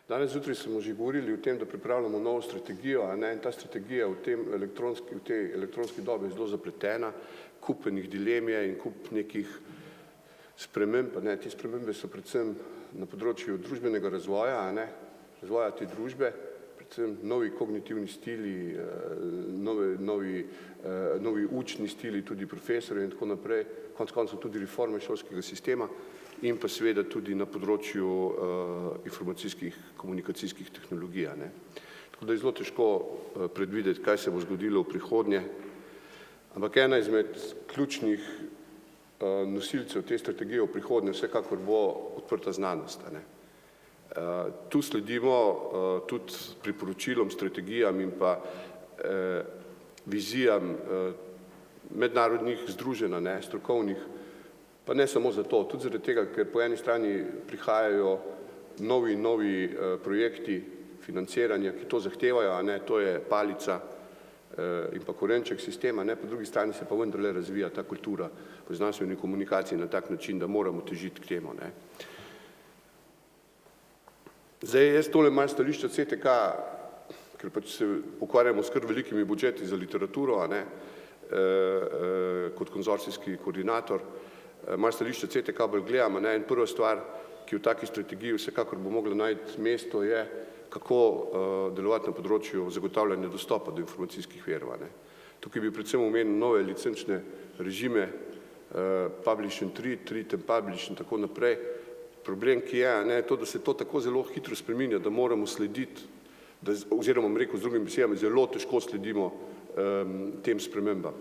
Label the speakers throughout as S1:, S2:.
S1: Danes zjutraj smo že govorili o tem, da pripravljamo novo strategijo, in ta strategija v tej elektronski dobi je zelo zapletena, kup enih dilem je in kup nekih sprememb, Te spremembe so predvsem na področju družbenega razvoja, razvoja te družbe, predvsem novi kognitivni stili, novi učni stili tudi profesorjev in tako naprej, konec koncev tudi reforme šolskega sistema in pa seveda tudi na področju informacijskih komunikacijskih tehnologij. Tako da je zelo težko predvideti, kaj se bo zgodilo v prihodnje, ampak ena izmed ključnih nosilcev te strategije v prihodnje vsekakor bo odprta znanost. Tu sledimo tudi priporočilom, strategijam in pa vizijam mednarodnih združenj, strokovnih, pa ne samo zato, tudi zaradi tega, ker po eni strani prihajajo novi projekti financiranja, ki to zahtevajo, to je palica in pa korenček sistema, po drugi strani se pa vendarle razvija ta kultura v znanstveni komunikaciji na tak način, da moramo težiti k temu. Zdaj, jaz tole malo stališča CTK, ker pač se ukvarjamo s kar velikimi budžeti za literaturo, kot konzorcijski koordinator, malo stališča CTK bolj gledam, in prva stvar, ki v taki strategiji vsekakor bo mogla najti mesto, je, kako delovati na področju zagotavljanja dostopa do informacijskih virov. Tukaj bi predvsem omenil nove licenčne režime, publish and treat and publish in tako naprej. Problem, ki je, to, da se to tako zelo hitro spreminja, da moramo slediti, oziroma bom rekel z drugimi besedami, zelo težko sledimo tem spremembam.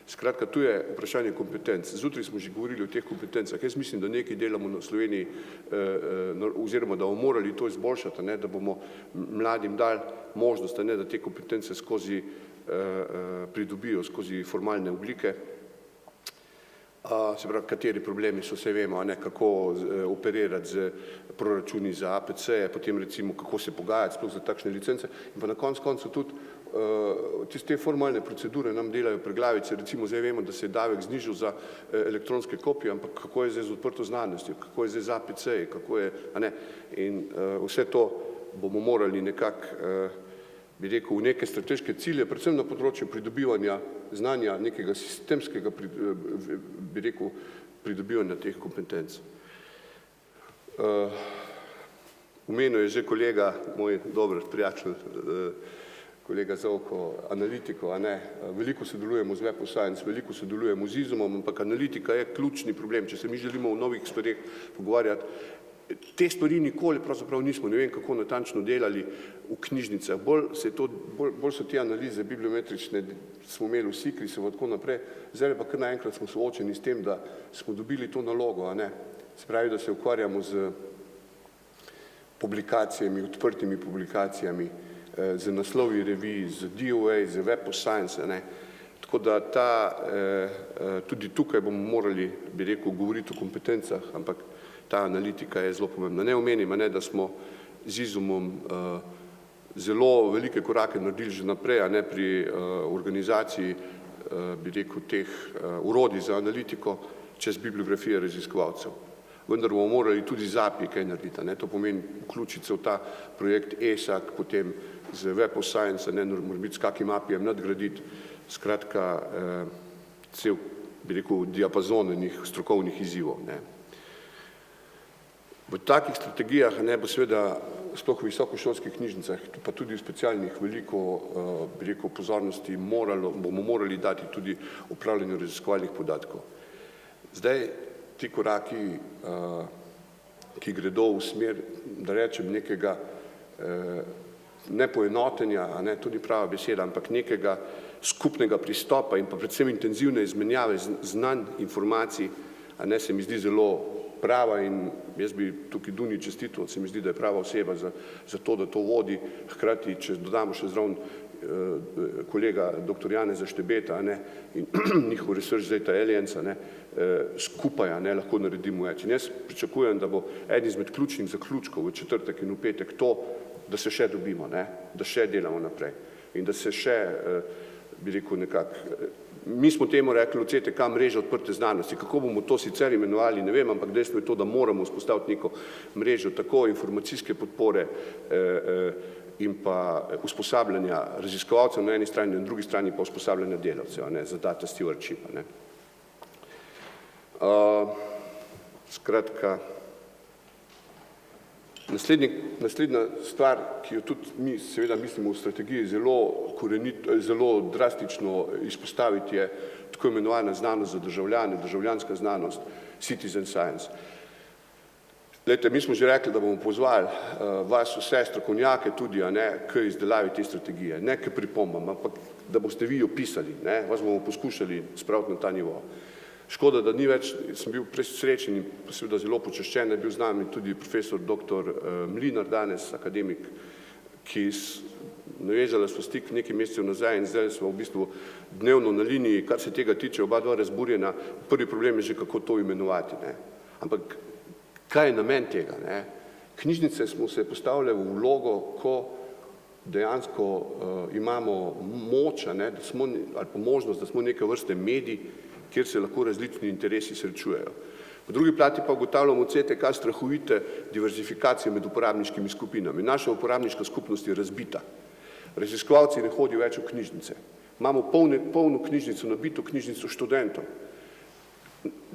S1: Skratka, tu je vprašanje kompetenc. Zjutraj smo že govorili o teh kompetencah. Jaz mislim, da nekaj delamo na Sloveniji, oziroma da bomo morali to izboljšati, da bomo mladim dali možnost, da te kompetence skozi pridobijo, skozi formalne oblike. Se pravi, kateri problemi so, vse vemo, kako operirati z proračuni za APC-je, potem recimo, kako se pogajati sploh za takšne licence in pa na koncu tudi tiste formalne procedure nam delajo preglavice, recimo zdaj vemo, da se je davek znižal za elektronske kopije, ampak kako je zdaj z odprto znanostjo, kako je zdaj z APC-ji, kako je, in vse to bomo morali nekako, bi rekel, v neke strateške cilje, predvsem na področju pridobivanja znanja, nekega sistemskega, bi rekel, pridobivanja teh kompetenc. Omenil je že kolega, moj dober prijatelj, kolega Zovko, analitiko, veliko sodelujemo z Web of Science, veliko sodelujemo z Izumom, ampak analitika je ključni problem, če se mi želimo v novih stvareh pogovarjati. Te stvari nikoli pravzaprav nismo, ne vem kako natančno delali v knjižnicah, bolj so te analize bibliometrične, smo imeli vsi, ki so tako naprej, zdaj pa kar naenkrat smo soočeni s tem, da smo dobili to nalogo, se pravi, da se ukvarjamo z publikacijami, odprtimi publikacijami, z naslovi revij, z DOA, z Web of Science, tako da tudi tukaj bomo morali, bi rekel, govoriti o kompetencah, ampak ta analitika je zelo pomembna. Ne omenim, da smo z Izumom zelo velike korake naredili že naprej, pri organizaciji, bi rekel, teh orodij za analitiko čez bibliografije raziskovalcev. Vendar bomo morali tudi z API kaj narediti. To pomeni vključiti se v ta projekt ESAC, potem z Web of Science, mora biti s kakim API-jem nadgraditi, skratka, cel, bi rekel, diapazon enih strokovnih izzivov. V takih strategijah bo seveda sploh v visokošolskih knjižnicah, pa tudi v specialnih veliko, bi rekel, pozornosti bomo morali dati tudi upravljanju raziskovalnih podatkov. Zdaj, ti koraki, ki gredo v smer, da rečem, nekega ne poenotenja, to ni prava beseda, ampak nekega skupnega pristopa in pa predvsem intenzivne izmenjave znanj, informacij, se mi zdi zelo prava in jaz bi tukaj Duni čestital, se mi zdi, da je prava oseba za to, da to vodi, hkrati, če dodamo še zraven kolega dr. Janeza Štebeta in njihov research data aliens, skupaj lahko naredimo več. In jaz pričakujem, da bo eden izmed ključnih zaključkov v četrtek in v petek to, da se še dobimo, da še delamo naprej in da se še, bi rekel, nekako Mi smo temu rekli v CTK mreža odprte znanosti. Kako bomo to sicer imenovali, ne vem, ampak dejstvo je to, da moramo vzpostaviti neko mrežo tako informacijske podpore in pa usposabljanja raziskovalcev na eni strani, na drugi strani pa usposabljanja delavcev, za data stewardship. Skratka, naslednja stvar, ki jo tudi mi seveda mislimo v strategiji zelo drastično izpostaviti, je tako imenovana znanost za državljane, državljanska znanost, citizen science. Glejte, mi smo že rekli, da bomo pozvali vas vse strokovnjake tudi k izdelavi te strategije, ne k pripombam, ampak da boste vi opisali, vas bomo poskušali spraviti na ta nivo. Škoda, da ni več, sem bil presrečen in seveda zelo počaščen, da je bil z nami tudi profesor dr. Mlinar danes, akademik, ki navezala smo stik nekaj mesecev nazaj in zdaj smo v bistvu dnevno na liniji, kar se tega tiče, oba dva razburjena. Prvi problem je že, kako to imenovati. Ampak kaj je namen tega? Knjižnice smo se postavljali v vlogo, ko dejansko imamo moč, ali pa možnost, da smo neke vrste medij, kjer se lahko različni interesi srečujejo. Po drugi plati pa ugotavljamo v CTK strahovite diverzifikacije med uporabniškimi skupinami. Naša uporabniška skupnost je razbita. Raziskovalci ne hodijo več v knjižnice. Imamo polno knjižnico, nabito knjižnico študentov.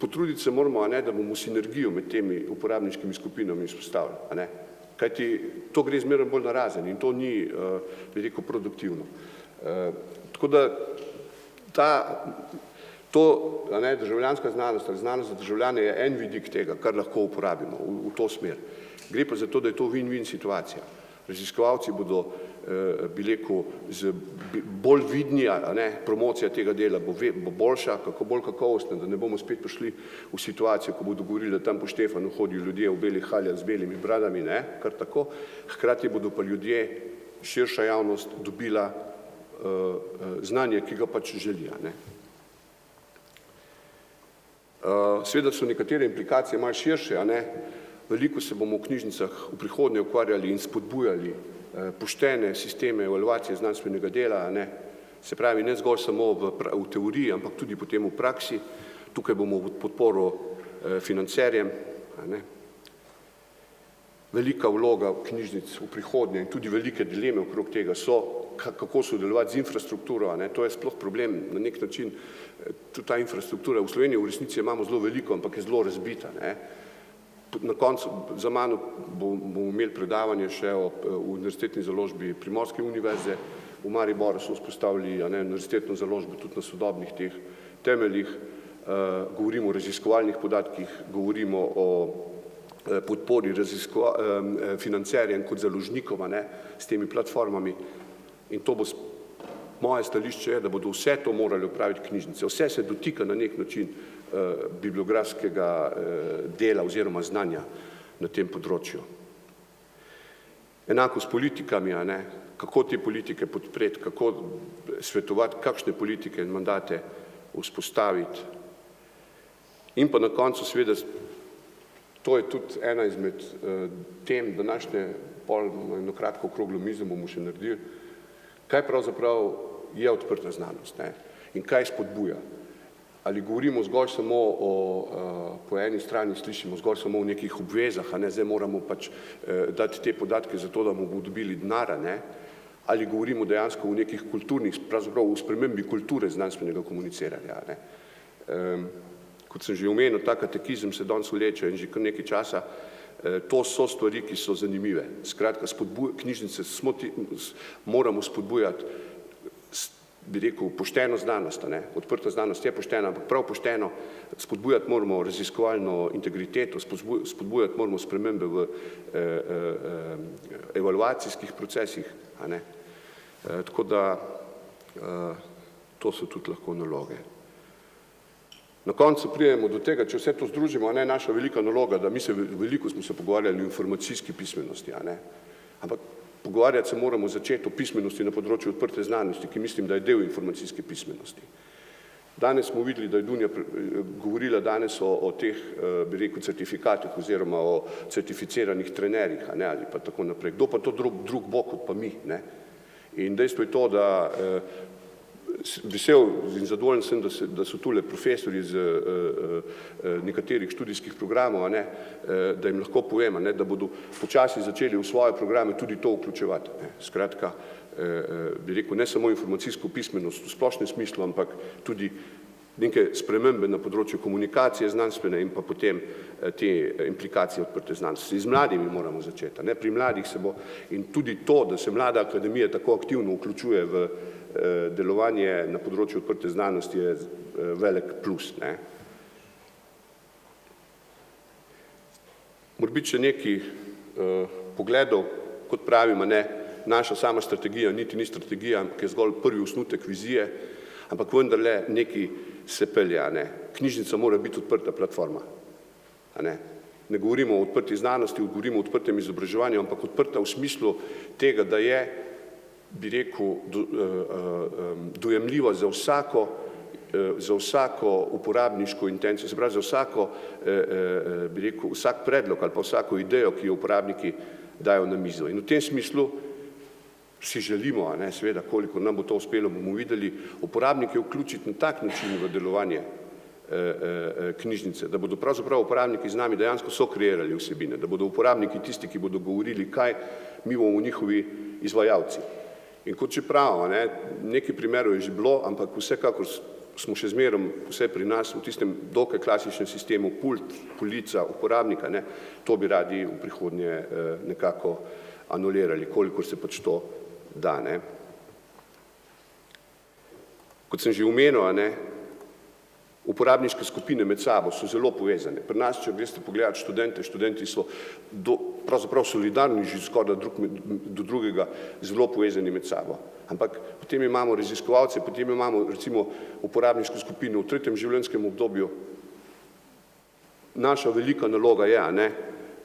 S1: Potruditi se moramo, da bomo sinergijo med temi uporabniškimi skupinami izpostavili. Kajti to gre zmeraj bolj narazen in to ni, bi rekel, produktivno. Tako da to državljanska znanost ali znanost za državljane je en vidik tega, kar lahko uporabimo v to smer. Gre pa za to, da je to win-win situacija. Raziskovalci bodo, bi rekel, bolj vidni, promocija tega dela bo boljša, kako bolj kakovostna, da ne bomo spet prišli v situacijo, ko bodo govorili, da tam po Štefanu hodijo ljudje v belih haljah z belimi bradami, kar tako. Hkrati bodo pa ljudje, širša javnost, dobila znanje, ki ga pač želijo. Seveda so nekatere implikacije malo širše, veliko se bomo v knjižnicah v prihodnje ukvarjali in spodbujali poštene sisteme evaluacije znanstvenega dela, se pravi ne zgolj samo v teoriji, ampak tudi potem v praksi. Tukaj bomo v podporo financerjem. Velika vloga knjižnic v prihodnje in tudi velike dileme okrog tega so, kako sodelovati z infrastrukturo, to je sploh problem na nek način, tudi ta infrastruktura v Sloveniji v resnici imamo zelo veliko, ampak je zelo razbita. Na koncu za mano bomo imeli predavanje še o univerzitetni založbi Primorske univerze, v Mariboru so vzpostavili univerzitetno založbo tudi na sodobnih teh temeljih, govorimo o raziskovalnih podatkih, govorimo o podpori financerjem kot založnikom s temi platformami in to bo moje stališče je, da bodo vse to morali opraviti knjižnice. Vse se dotika na nek način bibliografskega dela oziroma znanja na tem področju. Enako s politikami, kako te politike podpreti, kako svetovati, kakšne politike in mandate vzpostaviti. In pa na koncu seveda, to je tudi ena izmed tem današnje eno kratko okroglo mizo bomo še naredili, kaj pravzaprav je odprta znanost in kaj spodbuja. Ali govorimo zgolj samo po eni strani slišimo zgolj samo o nekih obvezah, zdaj moramo pač dati te podatke za to, da bomo dobili denar, ali govorimo dejansko o nekih kulturnih, pravzaprav o spremembi kulture znanstvenega komuniciranja. Kot sem že omenil, ta katekizem se danes vleče in že kar nekaj časa, to so stvari, ki so zanimive. Skratka, knjižnice moramo spodbujati, bi rekel, pošteno znanost, odprta znanost je poštena, ampak prav pošteno, spodbujati moramo raziskovalno integriteto, spodbujati moramo spremembe v evaluacijskih procesih, tako da to so tudi lahko naloge. Na koncu pridemo do tega, če vse to združimo, naša velika naloga, da veliko smo se pogovarjali o informacijski pismenosti, ampak pogovarjati se moramo začeti o pismenosti na področju odprte znanosti, ki mislim, da je del informacijske pismenosti. Danes smo videli, da je Dunja govorila danes o teh, bi rekel, certifikatih oziroma o certificiranih trenerjih ali pa tako naprej. Kdo pa to drug bo kot pa mi? In dejstvo je to, da vesel in zadovoljen sem, da so tule profesori z nekaterih študijskih programov, da jim lahko povem, da bodo počasi začeli v svoje programe tudi to vključevati. Skratka, bi rekel, ne samo informacijsko pismenost v splošnem smislu, ampak tudi neke spremembe na področju komunikacije znanstvene in pa potem te implikacije odprte znanosti. Z mladimi moramo začeti. Pri mladih se bo in tudi to, da se mlada akademija tako aktivno vključuje v delovanje na področju odprte znanosti, je velik plus. Morebiti še nekaj pogledov, kot pravim, naša sama strategija niti ni strategija, ampak je zgolj prvi osnutek vizije, ampak vendarle nekaj se pelje. Knjižnica mora biti odprta platforma. Ne govorimo o odprti znanosti, govorimo o odprtem izobraževanju, ampak odprta v smislu tega, da je, bi rekel, dojemljivo za vsako uporabniško intencijo, se pravi za vsako, bi rekel, vsak predlog ali pa vsako idejo, ki jo uporabniki dajo na mizo. In v tem smislu si želimo, seveda, koliko nam bo to uspelo, bomo videli, uporabnike vključiti na tak način v delovanje knjižnice, da bodo pravzaprav uporabniki z nami dejansko sokreirali vsebine, da bodo uporabniki tisti, ki bodo govorili, kaj mi bomo njihovi izvajalci. In kot čeprav, nekaj primerov je že bilo, ampak vsekakor smo še zmerom vse pri nas v tistem dokaj klasičnem sistemu pult, polica, uporabnika, to bi radi v prihodnje nekako anulirali, kolikor se pač to da. Kot sem že omenil, uporabniške skupine med sabo so zelo povezane. Pri nas, če greste pogledati študenti so pravzaprav solidarni že skoraj do drugega, zelo povezani med sabo. Ampak potem imamo raziskovalce, potem imamo recimo uporabniško skupino v tretjem življenjskem obdobju. Naša velika naloga je,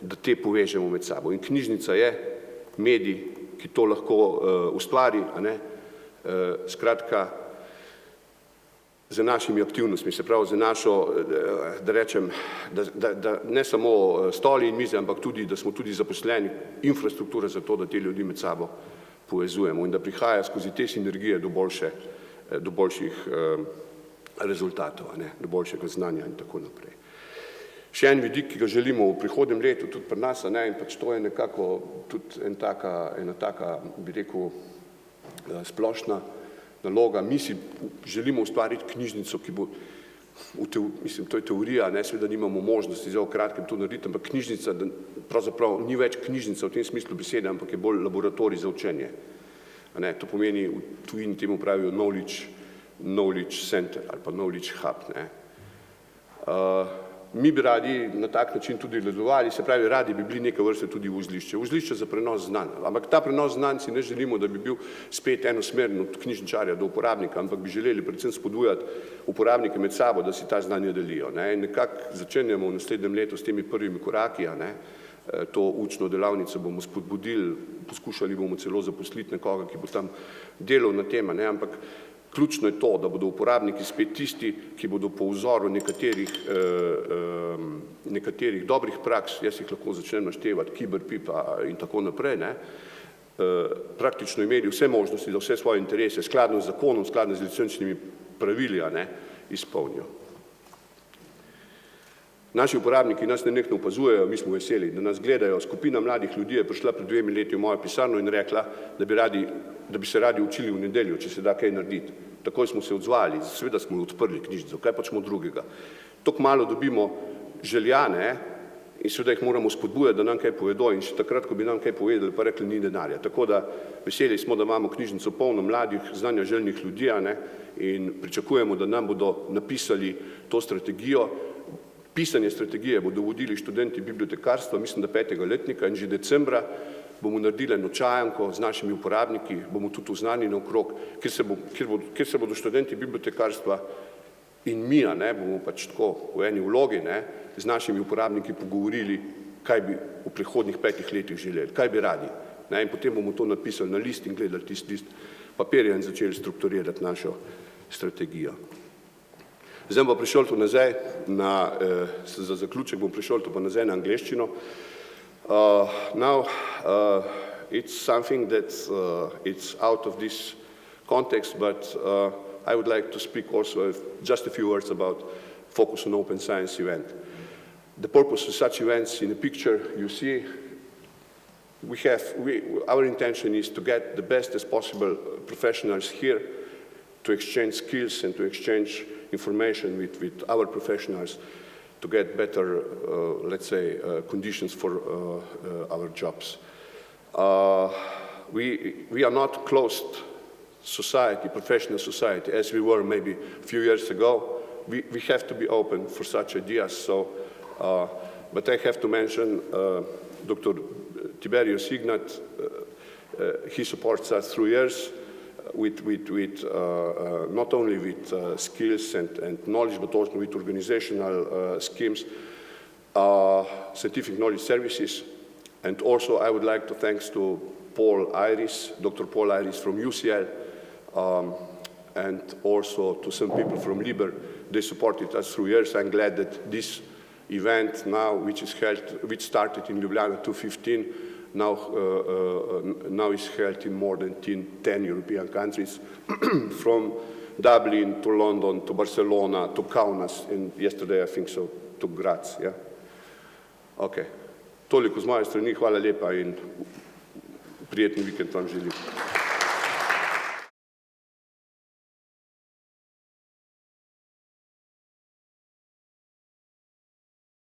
S1: da te povežemo med sabo. In knjižnica je medij, ki to lahko ustvari, skratka, za našimi aktivnostmi, se pravi za našo, da rečem, da ne samo stoli in mize, ampak tudi, da smo tudi zaposleni, infrastruktura za to, da te ljudi med sabo povezujemo in da prihaja skozi te sinergije do boljših rezultatov, do boljšega znanja in tako naprej. Še en vidik, ki ga želimo v prihodnjem letu tudi pri nas, in pač to je nekako tudi ena taka, bi rekel, splošna naloga. Mi si želimo ustvariti knjižnico, ki bo, mislim, to je teorija, seveda nimamo možnosti zdaj v kratkem to narediti, ampak knjižnica, pravzaprav ni več knjižnica v tem smislu besede, ampak je bolj laboratorij za učenje. To pomeni, v tujini temu pravijo knowledge center ali pa knowledge hub. Mi bi radi na tak način tudi delovali, se pravi, radi bi bili neke vrste tudi vozlišče za prenos znanj. Ampak ta prenos znanj si ne želimo, da bi bil spet enosmeren od knjižničarja do uporabnika, ampak bi želeli predvsem spodbujati uporabnike med sabo, da si ta znanja delijo. In nekako začenjamo v naslednjem letu s temi prvimi koraki, to učno delavnico bomo spodbudili, poskušali bomo celo zaposliti nekoga, ki bo tam delal na tem, ampak ključno je to, da bodo uporabniki spet tisti, ki bodo po vzoru nekaterih dobrih praks, jaz jih lahko začnem naštevati, Kiberpipa in tako naprej, praktično imeli vse možnosti, da vse svoje interese skladno z zakonom, skladno z licenčnimi pravili, izpolnijo. Naši uporabniki nas nenehno opazujejo, mi smo veseli, da nas gledajo. Skupina mladih ljudi je prišla pred 2 leti v mojo pisarno in rekla, da bi se radi učili v nedeljo, če se da kaj narediti. Takoj smo se odzvali, seveda smo odprli knjižnico, kaj počemo drugega. Tako malo dobimo željane in seveda jih moramo spodbujati, da nam kaj povedo in še takrat, ko bi nam kaj povedali, pa rekli ni denarja. Tako da veseli smo, da imamo knjižnico polno mladih, znanja željnih ljudi in pričakujemo, da nam bodo napisali to strategijo. Pisanje strategije bodo vodili študenti bibliotekarstva, mislim, da 5. letnika in že decembra bomo naredili nočajanko z našimi uporabniki, bomo tudi oznanjeni okrog, kjer se bodo študenti bibliotekarstva in mi, bomo pač tako v eni vlogi, z našimi uporabniki pogovorili, kaj bi v prihodnjih 5 letih želeli, kaj bi radi. In potem bomo to napisali na list in gledali tisti list papirja in začeli strukturirati našo strategijo. Zdaj bom prišel tu nazaj, za zaključek bom prišel tu pa nazaj na angleščino. Now, it's something that it's out of this context, but I would like to speak also just a few words about Focus on Open Science event. The purpose of such events, in the picture you see, our intention is to get the best as possible professionals here to exchange skills and to exchange information with our professionals to get better, let's say, conditions for our jobs. We are not closed society, professional society, as we were maybe a few years ago. We have to be open for such ideas. So, but I have to mention Dr. Tiberius Ignat. He supports us through years with not only with skills and knowledge, but also with organizational schemes, scientific knowledge services. And also I would like to thank to Paul Iris, Dr. Paul Iris from UCL, and also to some people from Liber. They supported us through years. I'm glad that this event now, which started in Ljubljana 2015, now is held in more than 10 European countries, from Dublin to London to Barcelona to Kaunas, and yesterday I think so to Graz. Yeah? Okay. Toliko z moje strani, hvala lepa in prijetni vikend vam želim.